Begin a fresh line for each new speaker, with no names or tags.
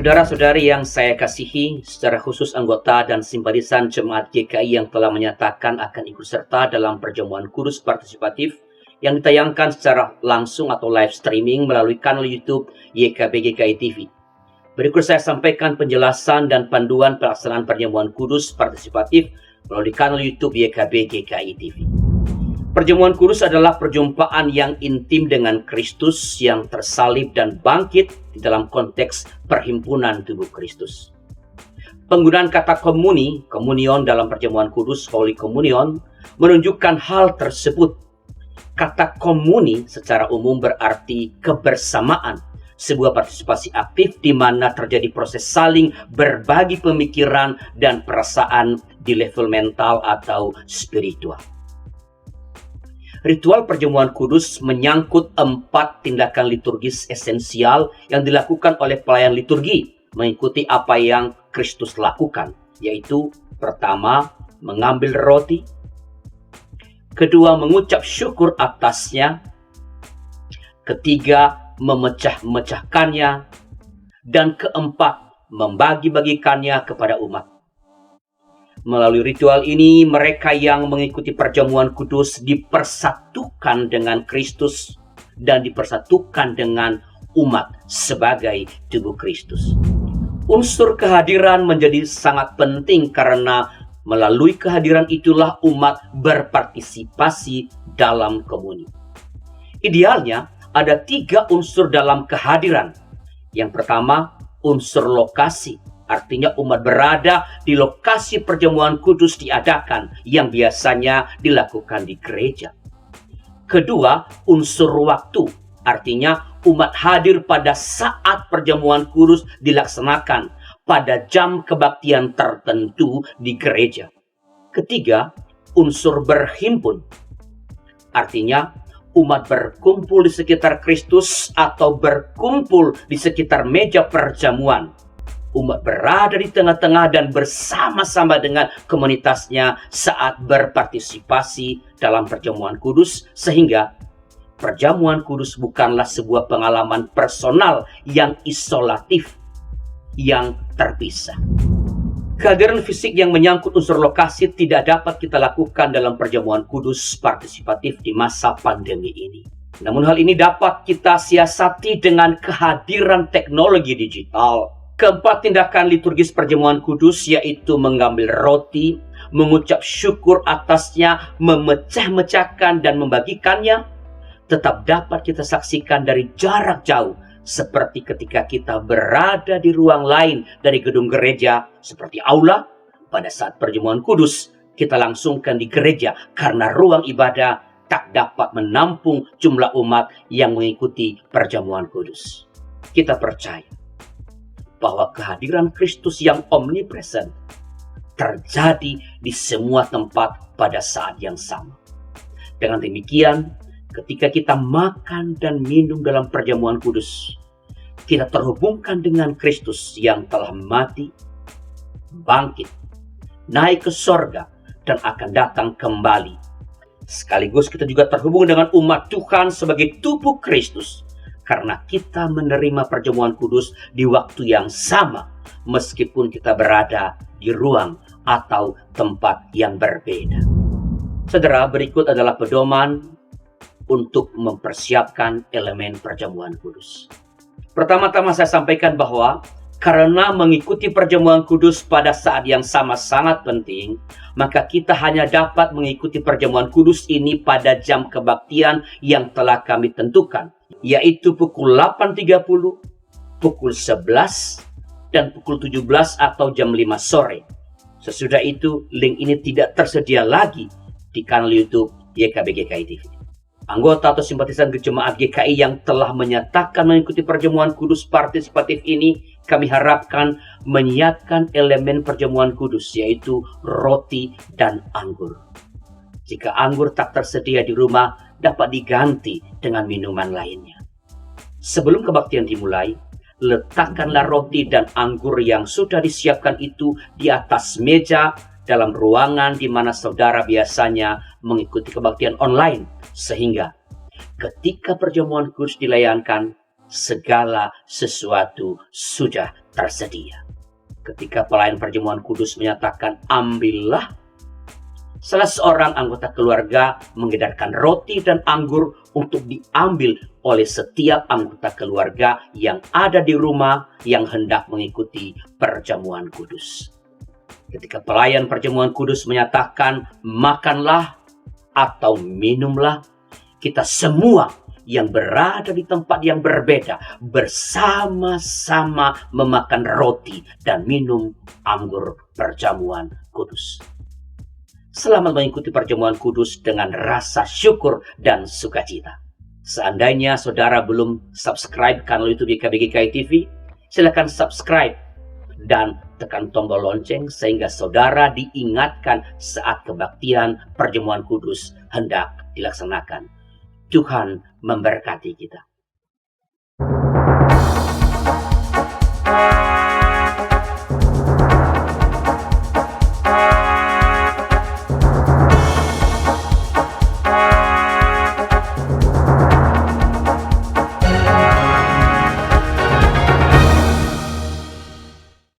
Saudara-saudari yang saya kasihi, secara khusus anggota dan simpatisan Jemaat GKI yang telah menyatakan akan ikut serta dalam perjamuan kudus partisipatif yang ditayangkan secara langsung atau live streaming melalui kanal YouTube YKB GKI TV. Berikut saya sampaikan penjelasan dan panduan pelaksanaan perjamuan kudus partisipatif melalui kanal YouTube YKB GKI TV. Perjamuan kudus adalah perjumpaan yang intim dengan Kristus yang tersalib dan bangkit di dalam konteks perhimpunan tubuh Kristus. Penggunaan kata komunion dalam perjamuan kudus, Holy Communion, menunjukkan hal tersebut. Kata komuni secara umum berarti kebersamaan, sebuah partisipasi aktif di mana terjadi proses saling berbagi pemikiran dan perasaan di level mental atau spiritual. Ritual perjamuan kudus menyangkut 4 tindakan liturgis esensial yang dilakukan oleh pelayan liturgi mengikuti apa yang Kristus lakukan, yaitu pertama, mengambil roti, kedua, mengucap syukur atasnya, ketiga, memecah-mecahkannya, dan keempat, membagi-bagikannya kepada umat. Melalui ritual ini, mereka yang mengikuti perjamuan kudus dipersatukan dengan Kristus dan dipersatukan dengan umat sebagai tubuh Kristus. Unsur kehadiran menjadi sangat penting karena melalui kehadiran itulah umat berpartisipasi dalam komuni. Idealnya, ada 3 unsur dalam kehadiran. Yang pertama, unsur lokasi. Artinya umat berada di lokasi perjamuan kudus diadakan yang biasanya dilakukan di gereja. Kedua, unsur waktu. Artinya umat hadir pada saat perjamuan kudus dilaksanakan pada jam kebaktian tertentu di gereja. Ketiga, unsur berhimpun. Artinya umat berkumpul di sekitar Kristus atau berkumpul di sekitar meja perjamuan. Umat berada di tengah-tengah dan bersama-sama dengan komunitasnya saat berpartisipasi dalam perjamuan kudus, sehingga perjamuan kudus bukanlah sebuah pengalaman personal yang isolatif, yang terpisah. Kehadiran fisik yang menyangkut unsur lokasi tidak dapat kita lakukan dalam perjamuan kudus partisipatif di masa pandemi ini. Namun hal ini dapat kita siasati dengan kehadiran teknologi digital. Keempat tindakan liturgis perjamuan kudus yaitu mengambil roti, mengucap syukur atasnya, memecah-mecahkan dan membagikannya, tetap dapat kita saksikan dari jarak jauh, seperti ketika kita berada di ruang lain dari gedung gereja, seperti aula. Pada saat perjamuan kudus, kita langsungkan di gereja karena ruang ibadah tak dapat menampung jumlah umat yang mengikuti perjamuan kudus. Kita percaya bahwa kehadiran Kristus yang omnipresent terjadi di semua tempat pada saat yang sama. Dengan demikian, ketika kita makan dan minum dalam perjamuan kudus, kita terhubungkan dengan Kristus yang telah mati, bangkit, naik ke sorga, dan akan datang kembali. Sekaligus kita juga terhubung dengan umat Tuhan sebagai tubuh Kristus, karena kita menerima perjamuan kudus di waktu yang sama, meskipun kita berada di ruang atau tempat yang berbeda. Saudara, berikut adalah pedoman untuk mempersiapkan elemen perjamuan kudus. Pertama-tama saya sampaikan bahwa karena mengikuti perjamuan kudus pada saat yang sama sangat penting, maka kita hanya dapat mengikuti perjamuan kudus ini pada jam kebaktian yang telah kami tentukan, yaitu pukul 8.30, pukul 11, dan pukul 17 atau jam 5 sore. Sesudah itu, link ini tidak tersedia lagi di kanal YouTube YKB GKI TV. Anggota atau simpatisan Jemaat GKI yang telah menyatakan mengikuti perjamuan kudus partisipatif ini, kami harapkan menyiapkan elemen perjamuan kudus, yaitu roti dan anggur. Jika anggur tak tersedia di rumah, dapat diganti dengan minuman lainnya. Sebelum kebaktian dimulai, letakkanlah roti dan anggur yang sudah disiapkan itu di atas meja dalam ruangan di mana saudara biasanya mengikuti kebaktian online, sehingga ketika perjamuan kudus dilayankan, segala sesuatu sudah tersedia. Ketika pelayan perjamuan kudus menyatakan, ambillah, salah seorang anggota keluarga mengedarkan roti dan anggur untuk diambil oleh setiap anggota keluarga yang ada di rumah yang hendak mengikuti perjamuan kudus. Ketika pelayan perjamuan kudus menyatakan, makanlah atau minumlah, kita semua yang berada di tempat yang berbeda bersama-sama memakan roti dan minum anggur perjamuan kudus. Selamat mengikuti perjamuan kudus dengan rasa syukur dan sukacita. Seandainya saudara belum subscribe kanal YouTube GKBGKI TV, silakan subscribe dan tekan tombol lonceng sehingga saudara diingatkan saat kebaktian perjamuan kudus hendak dilaksanakan. Tuhan memberkati kita.